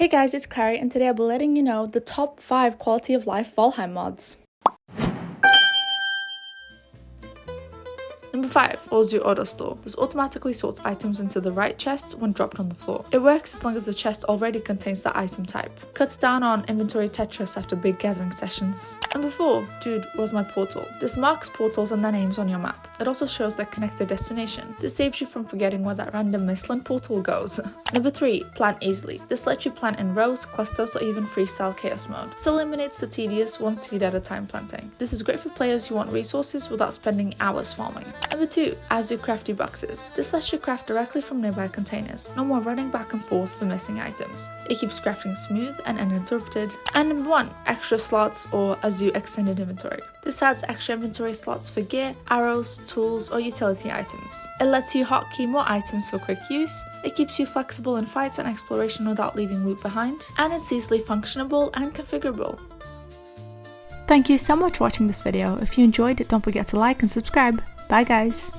Hey guys, it's Clary, and today I'll be letting you know the top 5 quality of life Valheim mods. Number 5, Orzu Auto Store. This automatically sorts items into the right chests when dropped on the floor. It works as long as the chest already contains the item type. Cuts down on inventory Tetris after big gathering sessions. Number 4, Dude, Where's My Portal? This marks portals and their names on your map. It also shows their connected destination. This saves you from forgetting where that random Michelin portal goes. Number 3, Plant Easily. This lets you plant in rows, clusters, or even freestyle chaos mode. This eliminates the tedious one seed at a time planting. This is great for players who want resources without spending hours farming. Number 2, Azu Crafty Boxes. This lets you craft directly from nearby containers. No more running back and forth for missing items. It keeps crafting smooth and uninterrupted. And number 1, Extra Slots or Azu Extended Inventory. This adds extra inventory slots for gear, arrows, tools, or utility items. It lets you hotkey more items for quick use. It keeps you flexible in fights and exploration without leaving loot behind. And it's easily functionable and configurable. Thank you so much for watching this video. If you enjoyed it, don't forget to like and subscribe. Bye guys!